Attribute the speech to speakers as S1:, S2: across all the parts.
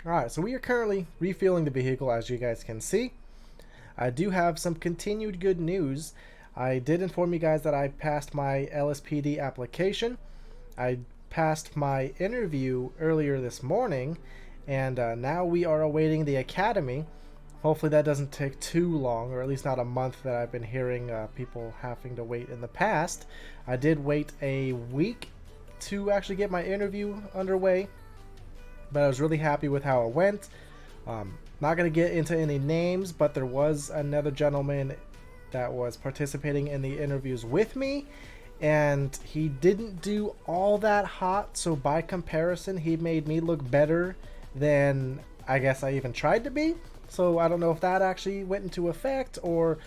S1: Alright, so we are currently refueling the vehicle, as you guys can see. I do have some continued good news. I did inform you guys that I passed my LSPD application. I passed my interview earlier this morning, and now we are awaiting the academy. Hopefully that doesn't take too long, or at least not a month that I've been hearing people having to wait in the past. I did wait a week to actually get my interview underway, but I was really happy with how it went. Not going to get into any names, but there was another gentleman that was participating in the interviews with me, and he didn't do all that hot, so by comparison he made me look better than I guess I even tried to be. So I don't know if that actually went into effect, or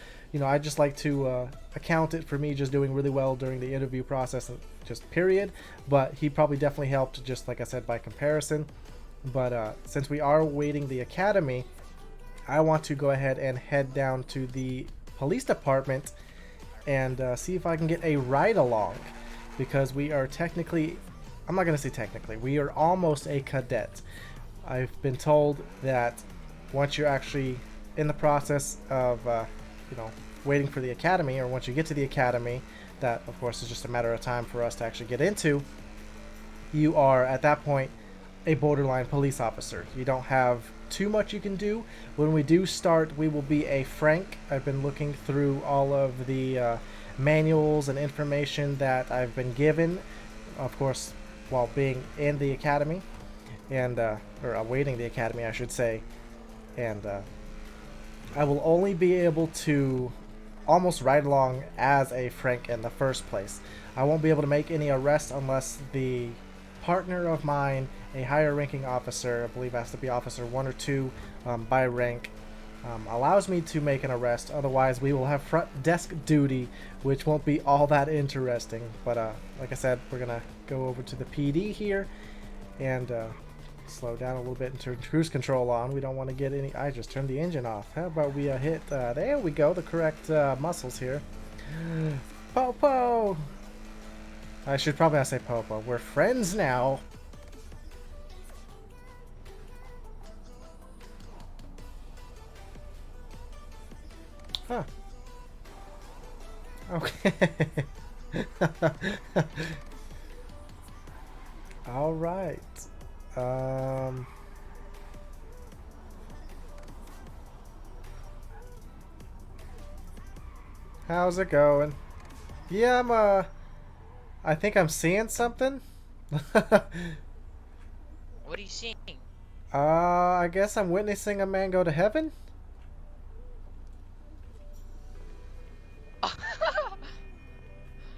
S1: I just like to account it for me just doing really well during the interview process, just period. But he probably definitely helped, just like I said, by comparison. But since we are waiting the academy, I want to go ahead and head down to the police department and see if I can get a ride along, because we are technically, I'm not going to say technically, we are almost a cadet. I've been told that once you're actually in the process of waiting for the academy, or once you get to the academy, that of course is just a matter of time for us to actually get into, you are at that point a borderline police officer. You don't have too much you can do. When we do start, we will be a Frank. I've been looking through all of the manuals and information that I've been given, of course, while being in the academy, and or awaiting the academy, I should say. And I will only be able to almost ride along as a Frank in the first place. I won't be able to make any arrests unless the partner of mine, a higher ranking officer, I believe has to be officer 1 or 2 by rank, allows me to make an arrest. Otherwise we will have front desk duty, which won't be all that interesting. But like I said, we're gonna go over to the PD here and slow down a little bit and turn cruise control on. We don't want to get any. I just turned the engine off. How about we hit there we go, the correct muscles here. Popo! I should probably not say Popo. We're friends now. Huh. Okay. All right. How's it going? Yeah, I think I'm seeing something.
S2: What are you seeing?
S1: I guess I'm witnessing a man go to heaven.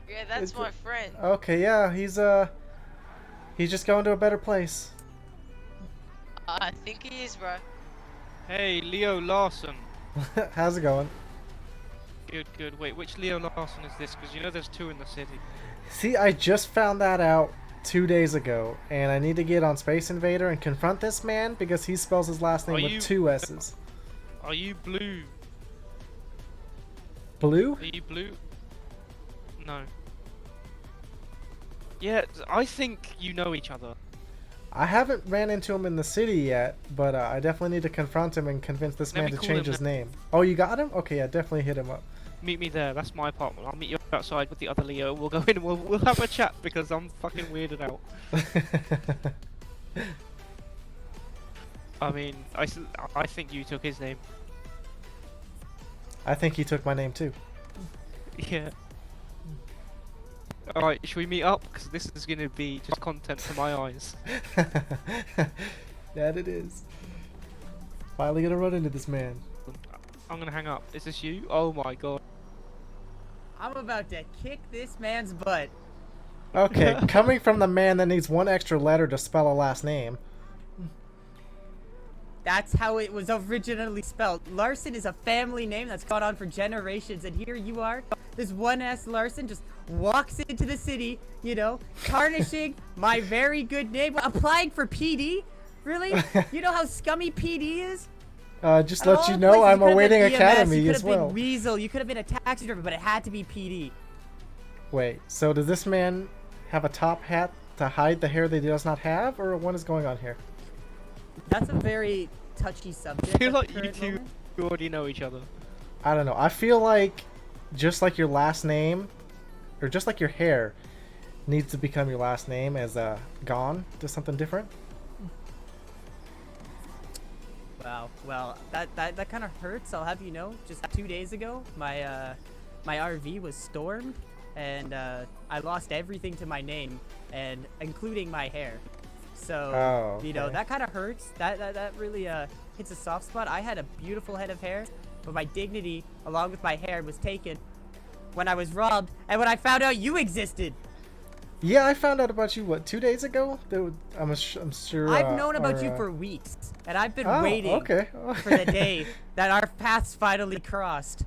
S2: Yeah, that's my friend.
S1: Okay, yeah, he's just going to a better place.
S2: I think he is, bro.
S3: Hey, Leo Larson.
S1: How's it going?
S3: Good, good. Wait, which Leo Larson is this? Because you know there's 2 in the city.
S1: See, I just found that out 2 days ago, and I need to get on Space Invader and confront this man because he spells his last name with 2 S's.
S3: Are you blue?
S1: Blue?
S3: Are you blue? No. Yeah, I think you know each other.
S1: I haven't ran into him in the city yet, but I definitely need to confront him and convince this man to change his name. Oh, you got him? Okay, yeah, definitely hit him up.
S3: Meet me there. That's my apartment. I'll meet you outside with the other Leo. We'll go in and we'll have a chat because I'm fucking weirded out. I mean, I think you took his name.
S1: I think he took my name too.
S3: Yeah. Alright, should we meet up? Because this is going to be just content for my eyes.
S1: That it is. Finally gonna run into this man.
S3: I'm going to hang up. Is this you? Oh my god.
S4: I'm about to kick this man's butt.
S1: Okay, coming from the man that needs 1 extra letter to spell a last name.
S4: That's how it was originally spelled. Larson is a family name that's gone on for generations, and here you are, this 1S Larson just walks into the city, tarnishing my very good name, applying for PD? Really? You know how scummy PD is?
S1: Just let you know I'm awaiting academy as well.
S4: You could have been Weasel, you could have been a taxi driver, but it had to be PD.
S1: Wait, so does this man have a top hat to hide the hair that he does not have, or what is going on here?
S4: That's a very touchy subject.
S3: I feel
S4: at
S3: like
S4: the
S3: you
S4: current
S3: two
S4: moment.
S3: already know each other.
S1: I don't know. I feel like just like your last name, or just like your hair, needs to become your last name as gone to something different.
S4: Wow. Well, that kind of hurts. I'll have you know. Just 2 days ago, my RV was stormed, and I lost everything to my name, and including my hair. So you know
S1: okay.
S4: that kind of hurts. That really hits a soft spot. I had a beautiful head of hair, but my dignity, along with my hair, was taken when I was robbed, and when I found out you existed.
S1: Yeah, I found out about you, what, 2 days ago? I'm sure.
S4: I've known about
S1: our,
S4: you for weeks, and I've been
S1: Oh,
S4: waiting
S1: okay.
S4: for the day that our paths finally crossed.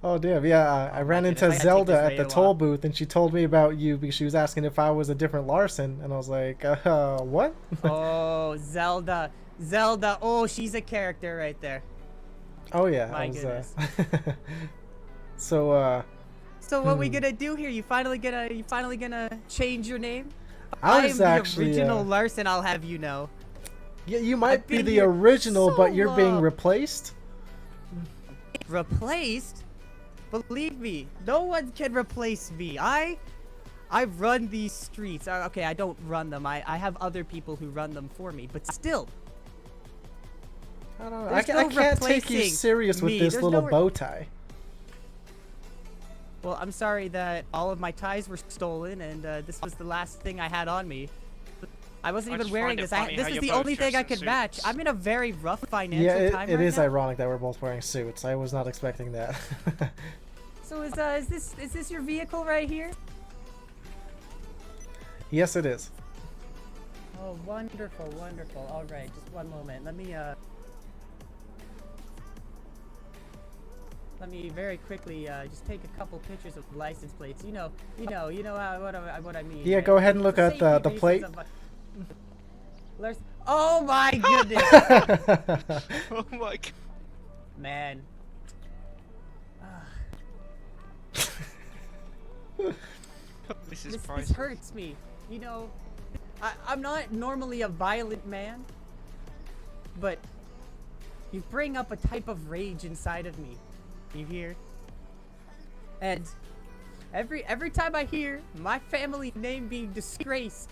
S1: Oh, damn. Yeah, I ran
S4: goodness,
S1: into
S4: I gotta take
S1: Zelda
S4: this
S1: at the
S4: radio
S1: toll
S4: off.
S1: booth, and she told me about you because she was asking if I was a different Larson, and I was like, what?
S4: Oh, Zelda. Zelda. Oh, she's a character right there.
S1: Oh, yeah.
S4: My
S1: I was,
S4: goodness.
S1: So,
S4: So what we gonna do here? You finally gonna change your name?
S1: I
S4: am
S1: was
S4: the
S1: actually.
S4: original Larson, I'll have you know.
S1: Yeah, you might
S4: I've
S1: be
S4: been
S1: the
S4: here
S1: original,
S4: so
S1: but you're being
S4: long.
S1: replaced.
S4: Replaced? Believe me, no one can replace me. I run these streets. Okay, I don't run them. I have other people who run them for me. But still,
S1: I don't know.
S4: There's
S1: I
S4: no
S1: can't take you
S4: replacing
S1: serious with
S4: me.
S1: this
S4: There's
S1: little
S4: no
S1: bow tie.
S4: well, I'm sorry that all of my ties were stolen, and this was the last thing I had on me. I wasn't
S3: I
S4: even
S3: just
S4: wearing
S3: find it
S4: this.
S3: funny
S4: This
S3: how
S4: is
S3: you're
S4: the
S3: both
S4: only thing
S3: dressed
S4: I
S3: in
S4: could match.
S3: suits.
S4: I'm in a very rough financial
S1: Yeah,
S4: time
S1: it
S4: right
S1: is
S4: now.
S1: ironic that we're both wearing suits. I was not expecting that.
S4: So is this your vehicle right here?
S1: Yes, it is.
S4: Oh, wonderful, wonderful. All right, just one moment. Let me very quickly just take a couple pictures of license plates. You know what I mean.
S1: Yeah,
S4: right?
S1: go ahead and look
S4: For
S1: at the
S4: safety
S1: plate.
S4: reasons of oh my goodness,
S3: Oh my god.
S4: man.
S3: This is
S4: This
S3: priceless.
S4: hurts me. You know, I'm not normally a violent man, but you bring up a type of rage inside of me. You hear? And every time I hear my family name being disgraced,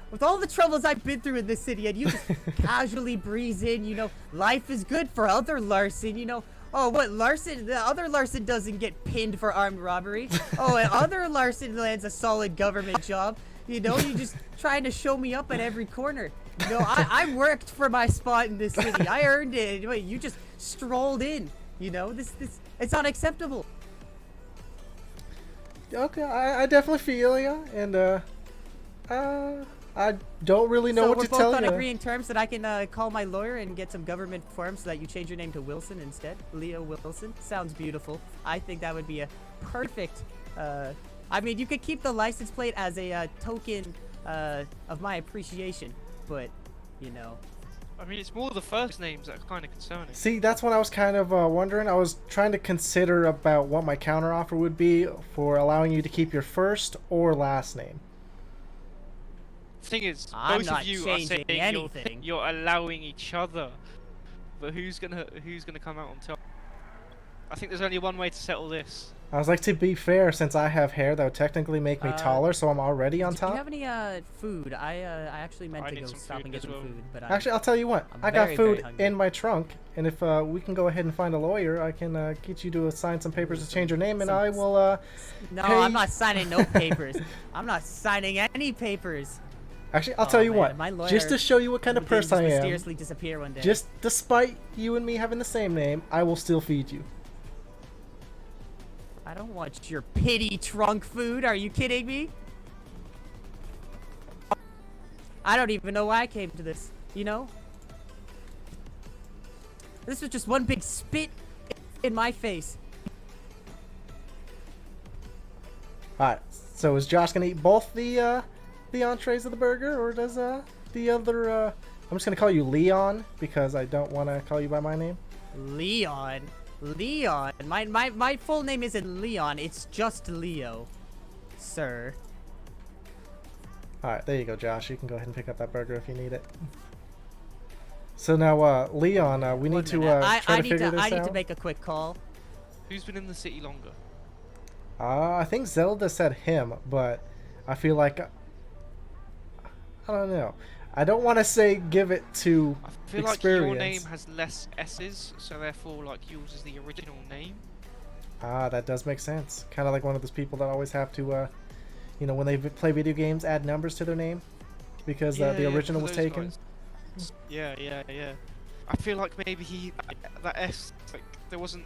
S4: with all the troubles I've been through in this city, and you just casually breeze in, you know, life is good for other Larson, you know. Oh, what Larson? The other Larson doesn't get pinned for armed robbery. Oh, and other Larson lands a solid government job. You know, you just trying to show me up at every corner. You know, I worked for my spot in this city. I earned it. Wait, you just strolled in. You know, this it's unacceptable.
S1: Okay, I definitely feel you, and I don't really know
S4: So
S1: what
S4: we're
S1: to
S4: both
S1: tell
S4: on
S1: you.
S4: agreeing terms that I can call my lawyer and get some government forms so that you change your name to Wilson instead. Leo Wilson. Sounds beautiful. I think that would be a perfect. I mean, you could keep the license plate as a token of my appreciation, but you know.
S3: I mean, it's more the first names that are kind of concerning.
S1: See, that's what I was kind of wondering. I was trying to consider about what my counteroffer would be for allowing you to keep your first or last name.
S3: Thing is,
S4: I'm
S3: both
S4: not
S3: of you are
S4: changing
S3: saying
S4: anything.
S3: you're allowing each other, but who's gonna come out on top? I think there's only one way to settle this.
S1: I was like, to be fair, since I have hair, that would technically make me taller, so I'm already on
S4: Do you
S1: top.
S4: have any food? I actually meant
S3: I
S4: to
S3: need
S4: go
S3: some
S4: stop
S3: food
S4: and get
S3: as
S4: some
S3: well.
S4: food, but
S1: Actually, I'll tell you what.
S4: I'm
S1: I got
S4: very, very
S1: food
S4: hungry.
S1: in my trunk, and if we can go ahead and find a lawyer, I can get you to sign some papers to change your name, and I will
S4: no,
S1: pay-
S4: I'm not signing no papers. I'm not signing any papers.
S1: Actually, I'll
S4: Oh,
S1: tell you
S4: man,
S1: what.
S4: my lawyer
S1: Just to show you what kind of
S4: Did
S1: person
S4: just
S1: I am,
S4: mysteriously disappear one day.
S1: just despite you and me having the same name, I will still feed you.
S4: I don't want your pity trunk food. Are you kidding me? I don't even know why I came to this. You know? This was just one big spit in my face.
S1: Alright, so is Josh gonna eat both the entrees of the burger, or does the other I'm just gonna call you Leon because I don't want to call you by my name.
S4: Leon. Leon. My full name isn't Leon. It's just Leo, sir.
S1: Alright, there you go, Josh. You can go ahead and pick up that burger if you need it. So now, Leon, we
S4: One
S1: need to
S4: minute.
S1: try to figure this
S4: I need
S1: out.
S4: to make a quick call.
S3: Who's been in the city longer?
S1: I think Zelda said him, but I feel like I don't know. I don't want to say give it to
S3: I feel like
S1: experience.
S3: your name has less S's, so therefore, like, yours is the original name.
S1: Ah, that does make sense. Kind of like one of those people that always have to, you know, when they play video games, add numbers to their name because the original
S3: for
S1: was
S3: those
S1: taken.
S3: guys. Yeah. I feel like maybe that S, like, there wasn't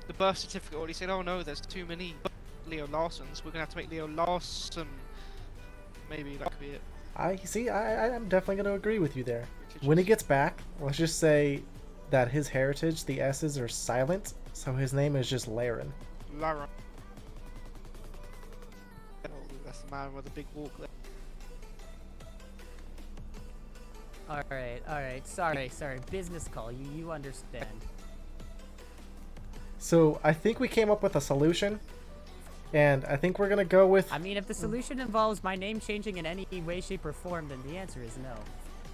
S3: the birth certificate already said, oh no, there's too many Leo Larsons. We're gonna have to make Leo Larson. Maybe that could be it.
S1: I'm definitely going to agree with you there.
S3: We could
S1: When he
S3: just-
S1: gets back, let's just say that his heritage, the S's are silent, so his name is just Laren.
S3: Lara. Oh, that's the man with the big walk there.
S4: Alright. Sorry. Business call. You understand.
S1: So I think we came up with a solution, and I think we're going to go with...
S4: I mean, if the solution involves my name changing in any way, shape, or form, then the answer is no.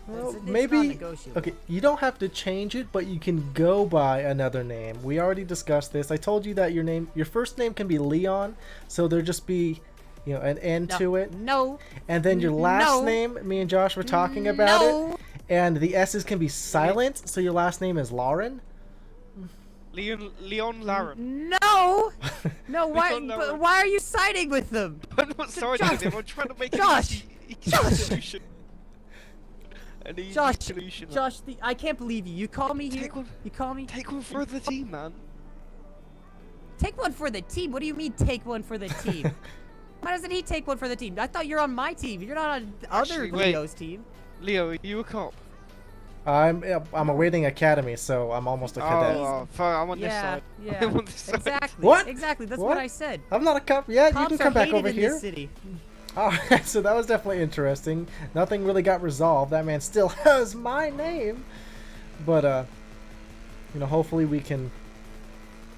S1: Well,
S4: It's
S1: maybe...
S4: non-negotiable.
S1: Okay, you don't have to change it, but you can go by another name. We already discussed this. I told you that your first name can be Leon, so there'll just be, you know, an N to it.
S4: No.
S1: And then your last
S4: No.
S1: name, me and Josh were talking about it,
S4: No.
S1: and the S's can be silent, so your last name is Lauren.
S3: Leon Laren.
S4: No. No. Why?
S3: don't know.
S4: But why are you siding with them?
S3: I'm not sorry
S4: Josh-
S3: with him. I'm trying to make
S4: Josh!
S3: an
S4: Josh!
S3: easy solution. An easy
S4: Josh,
S3: solution.
S4: Josh, I can't believe you. You call me here.
S3: Take one-
S4: You call me.
S3: Take one for the team, man.
S4: Take one for the team. What do you mean take one for the team? Why doesn't he take one for the team? I thought you're on my team. You're not on other
S3: Actually, wait.
S4: Leo's team.
S3: Leo, are you a cop?
S1: I'm awaiting academy, so I'm almost a cadet.
S3: Oh, fuck, I'm on this
S4: Yeah,
S3: side.
S4: yeah.
S3: I'm on this side.
S4: Exactly.
S1: What?
S4: Exactly. That's
S1: What?
S4: what I said.
S1: I'm not a cop. Yeah, you
S4: Cops
S1: can
S4: are
S1: come back
S4: hated
S1: over
S4: in
S1: here.
S4: this city.
S1: Alright, so that was definitely interesting. Nothing really got resolved. That man still has my name. But, you know, hopefully we can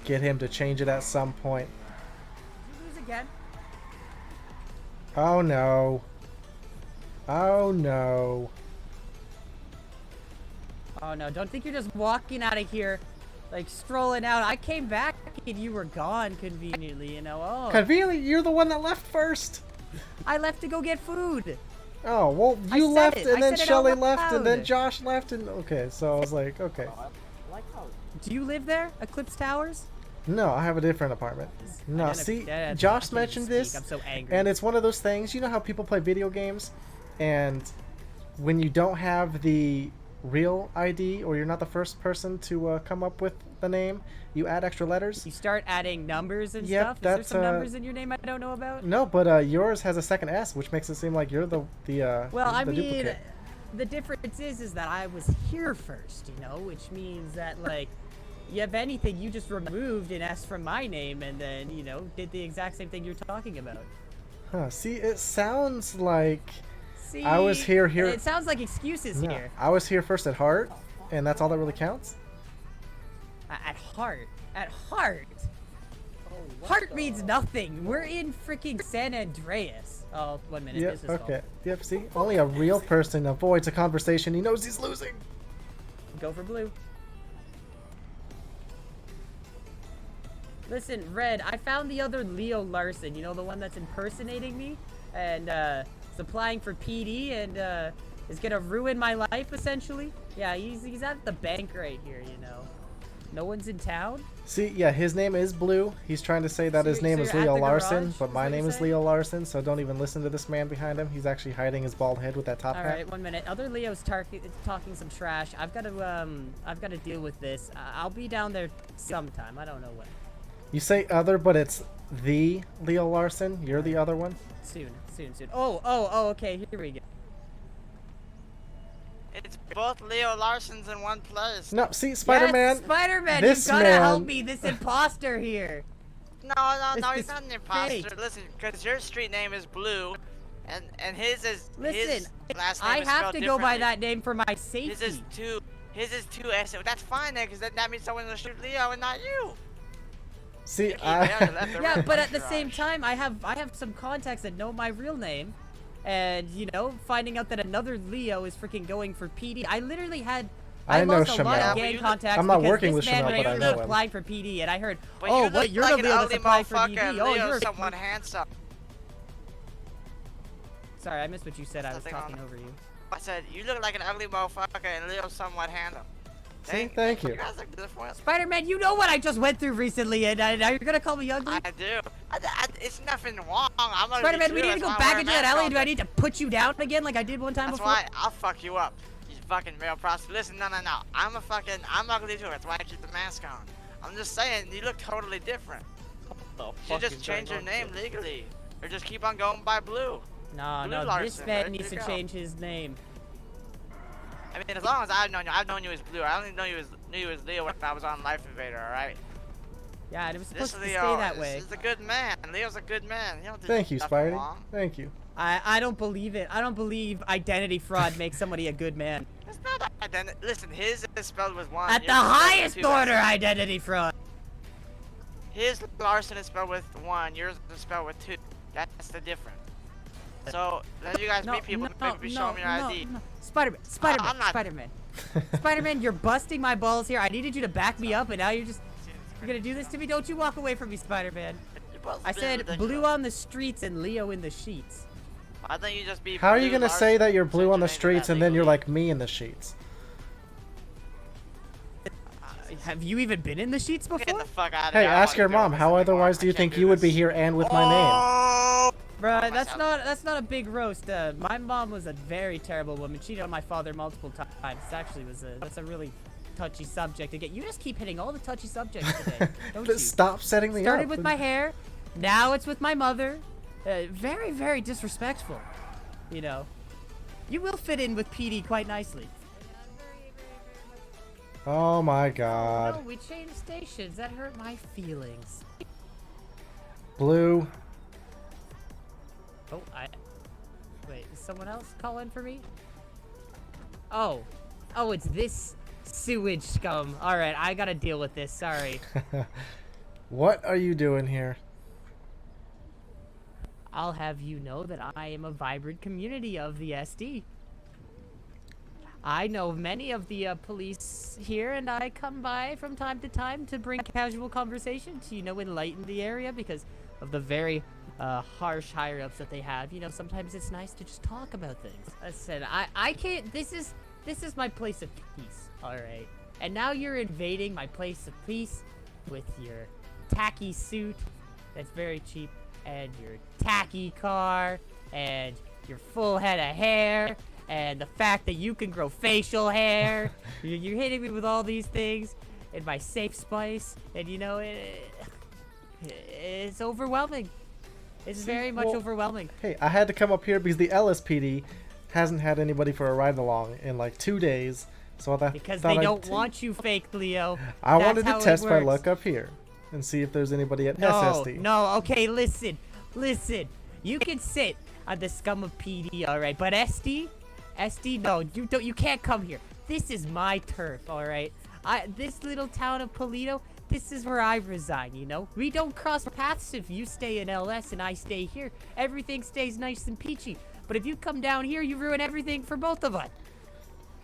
S1: get him to change it at some point.
S4: Did you lose again?
S1: Oh no. Oh no.
S4: Oh no! Don't think you're just walking out of here, like strolling out. I came back and you were gone conveniently. You know. Oh.
S1: Conveniently, you're the one that left first.
S4: I left to go get food.
S1: Oh, well,
S4: I
S1: you
S4: said
S1: left,
S4: it.
S1: and
S4: I
S1: then
S4: said it
S1: Shelly
S4: out
S1: left, and then
S4: loud.
S1: Josh left, and okay, so I was like, okay.
S4: Do you live there, Eclipse Towers?
S1: No, I have a different apartment. No,
S4: didn't-
S1: see,
S4: I
S1: Josh
S4: can't
S1: mentioned
S4: even
S1: this,
S4: speak. I'm so angry.
S1: and it's one of those things, you know how people play video games, and when you don't have the real ID, or you're not the first person to come up with the name, you add extra letters?
S4: You start adding numbers and
S1: Yep,
S4: stuff. Is there
S1: that's,
S4: some numbers in your name I don't know about?
S1: No, but yours has a second S, which makes it seem like you're the
S4: Well, I
S1: the
S4: mean,
S1: duplicate.
S4: the difference is that I was here first, you know, which means that like, if anything, you just removed an S from my name and then, you know, did the exact same thing you're talking about.
S1: Huh, see, it sounds like
S4: See,
S1: I was here.
S4: It sounds like excuses
S1: No,
S4: here.
S1: I was here first at heart, and that's all that really counts.
S4: At heart. At heart. Heart means nothing. We're in freaking San Andreas. Oh, 1 minute.
S1: Yep,
S4: This is
S1: okay. Yep, see? Only a real person avoids a conversation he knows he's losing.
S4: Go for blue. Listen, Red, I found the other Leo Larson, you know, the one that's impersonating me and is applying for PD and is gonna ruin my life essentially. Yeah, he's at the bank right here, you know. No one's in town.
S1: See, yeah, his name is Blue. He's trying to say that
S4: So
S1: his
S4: you're-
S1: name
S4: so
S1: is
S4: you're at
S1: Leo
S4: the
S1: Larson,
S4: garage,
S1: but
S4: is
S1: my
S4: what
S1: name
S4: you're
S1: is
S4: saying?
S1: Leo Larson, so don't even listen to this man behind him. He's actually hiding his bald head with that top
S4: All
S1: hat.
S4: right, 1 minute. Other Leo's talking some trash. I've got to deal with this. I'll be down there sometime. I don't know when.
S1: You say other, but it's the Leo Larson. You're the other one.
S4: Soon. Oh, okay. Here we go.
S5: It's both Leo Larsons in one place.
S1: No, see, Spider-Man.
S4: Yes, Spider-Man,
S1: this
S4: you gotta
S1: man-
S4: help me. This imposter here.
S5: No,
S4: It's
S5: he's not an
S4: fake.
S5: imposter. Listen, because your street name is Blue, and his is
S4: Listen,
S5: his last name
S4: I
S5: is
S4: have
S5: spelled
S4: to go by
S5: differently.
S4: that name for my safety.
S5: His is two S. That's fine then, because that means someone's gonna shoot Leo and not you.
S1: See,
S5: Keep it on the left or
S4: Yeah,
S5: right.
S4: but at the same time, I have some contacts that know my real name, and you know, finding out that another Leo is freaking going for PD. I literally had
S1: I know
S4: lost a lot
S1: Shamel.
S4: of gang contacts
S1: I'm not
S4: because
S1: working
S4: this
S1: with
S4: man
S1: Shamel,
S4: was
S1: but I know him.
S4: applying for PD, and I heard,
S5: But
S4: oh,
S5: you
S4: what?
S5: look
S4: You're
S5: like
S4: the
S5: an
S4: Leo that's
S5: ugly
S4: applying for
S5: motherfucker,
S4: PD. Oh,
S5: Leo
S4: you're.
S5: someone handsome.
S4: Sorry, I missed what you said. I was
S5: Something
S4: talking
S5: on-
S4: over you.
S5: I said, you look like an ugly motherfucker and Leo somewhat handsome.
S1: See, thank you.
S5: You guys look different.
S4: Spider-Man, you know what I just went through recently, and now you're gonna call me ugly?
S5: I do. It's nothing wrong. I'm ugly
S4: Spider-Man,
S5: too,
S4: we need to
S5: that's
S4: go
S5: why I
S4: back
S5: wear a
S4: into that
S5: mask
S4: alley.
S5: all
S4: Do I
S5: day.
S4: need to put you down again like I did one time
S5: That's
S4: before?
S5: why I'll fuck you up. You fucking male prostitute. Listen, no. I'm ugly too. That's why I keep the mask on. I'm just saying, you look totally different. You should just change your name legally. Or just keep on going by Blue.
S4: No,
S5: Blue
S4: this
S5: Larson,
S4: man
S5: there
S4: needs
S5: you
S4: to
S5: go.
S4: change his name.
S5: I mean, as long as I've known you as Blue. I only knew you as Leo when I was on Life Invader, alright?
S4: Yeah, and it was
S5: This
S4: supposed to stay
S5: Leo
S4: that way.
S5: is a good man. Leo's a good man. He don't do
S1: Thank you,
S5: nothing
S1: Spidey.
S5: wrong.
S1: Thank you.
S4: I don't believe it. I don't believe identity fraud makes somebody a good man.
S5: It's not identity. Listen, his is spelled with one.
S4: At the
S5: yours is spelled with
S4: highest
S5: two.
S4: order, identity fraud.
S5: His Larson is spelled with one. Yours is spelled with two. That's the difference. So then you guys meet people. Maybe be showing me your ID.
S4: Spider-Man,
S5: I'm not-
S4: Spider-Man. Spider-Man, you're busting my balls here. I needed you to back me up, and now you're gonna do this to me? Don't you walk away from me, Spider-Man.
S5: You're both
S4: I
S5: being
S4: said
S5: ridiculous.
S4: Blue on the streets and Leo in the sheets.
S5: I think you just be.
S1: How are you
S5: Blue
S1: gonna say
S5: Larson,
S1: that you're blue
S5: change
S1: on the
S5: your name to
S1: streets
S5: that
S1: and then you're
S5: legally.
S1: like me in the sheets?
S4: Have you even been in the sheets
S5: Get
S4: before?
S5: the fuck out of
S1: Hey,
S5: here. I don't
S1: ask
S5: wanna
S1: your
S5: do
S1: mom.
S5: this
S1: How
S5: anymore.
S1: otherwise do
S5: I
S1: you
S5: can't
S1: think
S5: do
S1: you would be
S5: this.
S1: here and with my name?
S5: Oh!
S4: Bruh,
S5: myself.
S4: that's not a big roast. My mom was a very terrible woman. Cheated on my father multiple times. That's a really touchy subject to get. You just keep hitting all the touchy subjects today, don't you?
S1: Stop setting me up.
S4: Started with my hair, now it's with my mother. Very, very disrespectful. You know, you will fit in with PD quite nicely.
S1: Oh my
S4: No,
S1: god.
S4: we changed stations. That hurt my feelings.
S1: Blue.
S4: Oh, wait, is someone else calling for me? Oh, it's this sewage scum. All right, I gotta deal with this. Sorry.
S1: What are you doing here?
S4: I'll have you know that I am a vibrant community of the SD. I know many of the police here, and I come by from time to time to bring casual conversation to, enlighten the area because of the very harsh higher-ups that they have. Sometimes it's nice to just talk about things. I said, I can't, this is my place of peace, alright? And now you're invading my place of peace with your tacky suit that's very cheap, and your tacky car, and your full head of hair, and the fact that you can grow facial hair. You're hitting me with all these things in my safe space, and it's overwhelming. It's very much
S1: well-
S4: overwhelming.
S1: Hey, I had to come up here because the LSPD hasn't had anybody for a ride along in like 2 days. So I
S4: Because
S1: thought
S4: they
S1: I'd
S4: don't want you, fake Leo.
S1: I
S4: That's
S1: wanted
S4: how
S1: to
S4: it
S1: test my
S4: works.
S1: luck up here and see if there's anybody at
S4: No,
S1: SSD.
S4: no, okay, listen. You can sit on the scum of PD, alright, but SD, no, you can't come here. This is my turf, alright? This little town of Polito, this is where I reside, We don't cross paths if you stay in LS and I stay here. Everything stays nice and peachy. But if you come down here, you ruin everything for both of us.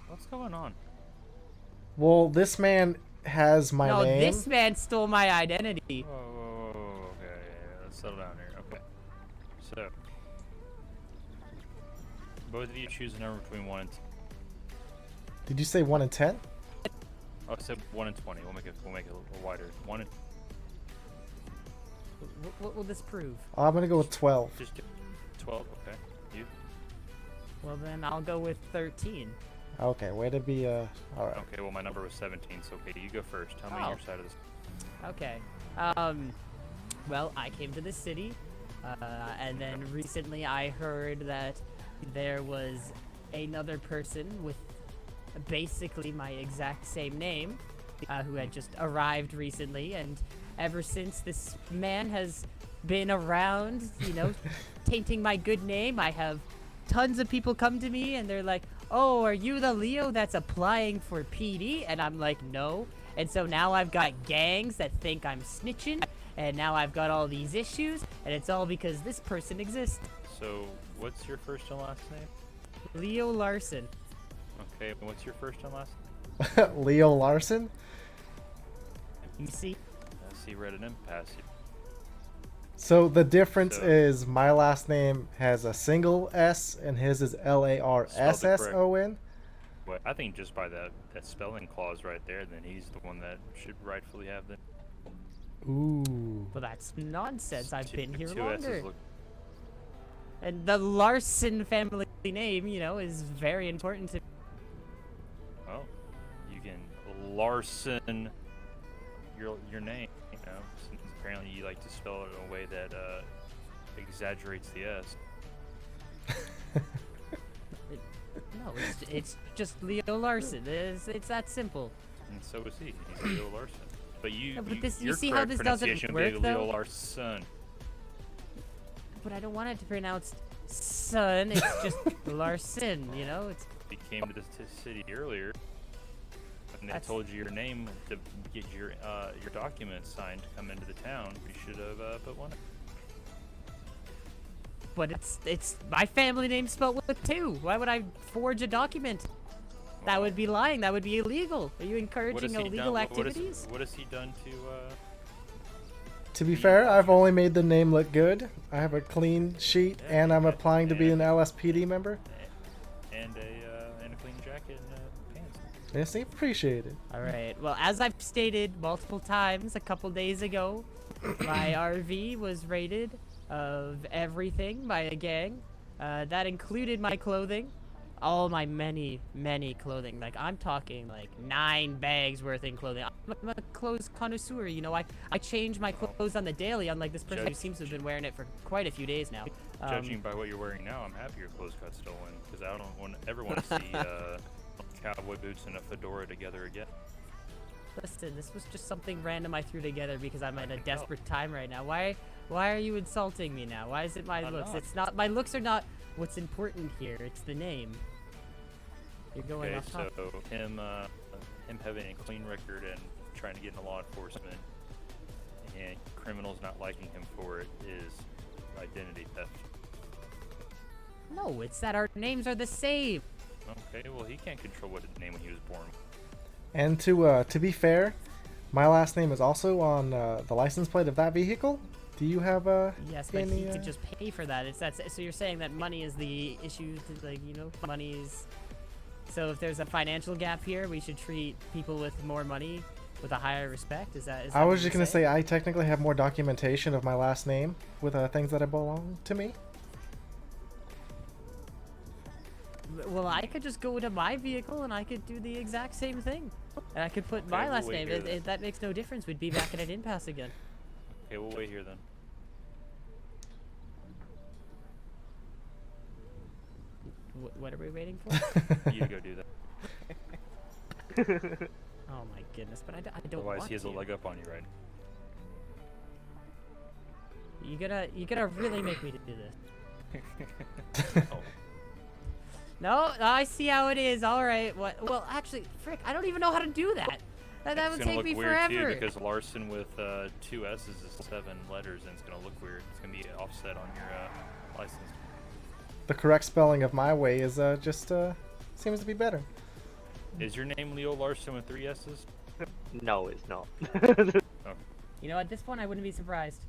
S6: What's going on?
S1: Well, this man has my
S4: No,
S1: name.
S4: this man stole my identity.
S6: Whoa, okay, yeah, let's settle down here. Okay. So, both of you choose a number between 1 and 10.
S1: Did you say 1 and 10?
S6: Oh, I said 1 and 20. We'll make it a little wider. 1 and
S4: What will this prove?
S1: Oh, I'm gonna go with 12.
S6: just 12. Okay. You?
S4: Well, then I'll go with 13.
S1: Okay, way to be alright.
S6: Okay. Well, my number was 17. So okay, you go first. Tell me
S4: Oh.
S6: your side of this.
S4: Okay. Well, I came to this city, and then recently I heard that there was another person with basically my exact same name, who had just arrived recently, and ever since this man has been around, tainting my good name, I have tons of people come to me and they're like, oh, are you the Leo that's applying for PD? And I'm like, no. And so now I've got gangs that think I'm snitching, and now I've got all these issues, and it's all because this person exists.
S6: So, what's your first and last name?
S4: Leo Larson.
S6: Okay. And what's your first and last?
S1: Leo Larson.
S4: You see?
S6: See, read an impasse.
S1: So the difference
S6: So-
S1: is my last name has a single S and his is LARSSON.
S6: Well, I think just by that spelling clause right there, then he's the one that should rightfully have the.
S1: Ooh.
S4: Well, that's nonsense. I've been here
S6: two S's
S4: longer.
S6: look-
S4: And the Larson family name, you know, is very important to.
S6: Oh, you can Larson your name. You know, since apparently you like to spell it in a way that exaggerates the S.
S4: No, it's just Leo Larson. It's that simple.
S6: And so is he. He's Leo Larson. But you,
S4: Yeah, but
S6: you
S4: this- you
S6: your
S4: see how
S6: correct
S4: this doesn't
S6: pronunciation
S4: work,
S6: would be Leo
S4: though?
S6: Larson.
S4: But I don't want it to pronounce son. It's just Larson. You know, it's.
S6: You came to this city earlier, and they
S4: That's-
S6: told you your name to get your documents signed to come into the town. You should have put one.
S4: But it's my family name spelled with two. Why would I forge a document? That would be lying. That would be illegal. Are you
S6: What has
S4: encouraging
S6: he
S4: illegal
S6: done?
S4: activities?
S6: What has he done to?
S1: To be fair, I've only made the name look good. I have a clean sheet, and I'm applying to be an LSPD member.
S6: And a clean jacket and pants.
S1: Yes, appreciate it.
S4: All right. Well, as I've stated multiple times a couple days ago, my RV was raided of everything by a gang. That included my clothing, all my many clothing. Like I'm talking like 9 bags worth in clothing. I'm a clothes connoisseur. You know, I change my clothes on the daily, unlike this person who seems to have been wearing it for quite a few days now.
S6: Judging by what you're wearing now, I'm happy your clothes got stolen because I don't ever want to see cowboy boots and a fedora together again.
S4: Listen, this was just something random I threw together because I'm at a desperate time right now. Why are you insulting me now? Why is it my
S6: I'm
S4: looks?
S6: not.
S4: It's not my looks are not what's important here. It's the name. You're going
S6: Okay,
S4: off
S6: so
S4: topic.
S6: him having a clean record and trying to get into law enforcement and criminals not liking him for it is identity theft.
S4: No, it's that our names are the same.
S6: Okay, well he can't control what his name when he was born.
S1: And to be fair, my last name is also on the license plate of that vehicle. Do you have
S4: Yes, but
S1: any,
S4: he could just pay for that. It's that. So you're saying that money is the issue? To, like, you know, money is. So if there's a financial gap here, we should treat people with more money with a higher respect. Is that?
S1: I was
S4: what
S1: just
S4: you're
S1: gonna
S4: saying?
S1: say I technically have more documentation of my last name with things that belong to me.
S4: Well, I could just go to my vehicle and I could do the exact same thing. And I could put my
S6: we'll
S4: last
S6: wait
S4: name.
S6: here then.
S4: That makes no difference. We'd be back at an impasse again.
S6: Okay, we'll wait here then.
S4: What are we waiting for?
S6: You go do that.
S4: Oh my goodness, but I don't
S6: Otherwise
S4: want
S6: he has
S4: to.
S6: a leg up on you, right?
S4: You gotta really make me to do this.
S6: Oh.
S4: No, I see how it is. All right. What? Well, actually, frick, I don't even know how to do that. That
S6: It's
S4: would
S6: gonna
S4: take
S6: look
S4: me
S6: weird
S4: forever.
S6: too because Larson with 2 S's is 7 letters and it's gonna look weird. It's gonna be offset on your license.
S1: The correct spelling of my way is just seems to be better.
S6: Is your name Leo Larson with 3 S's?
S7: No, it's not.
S4: You know, at this point, I wouldn't be surprised.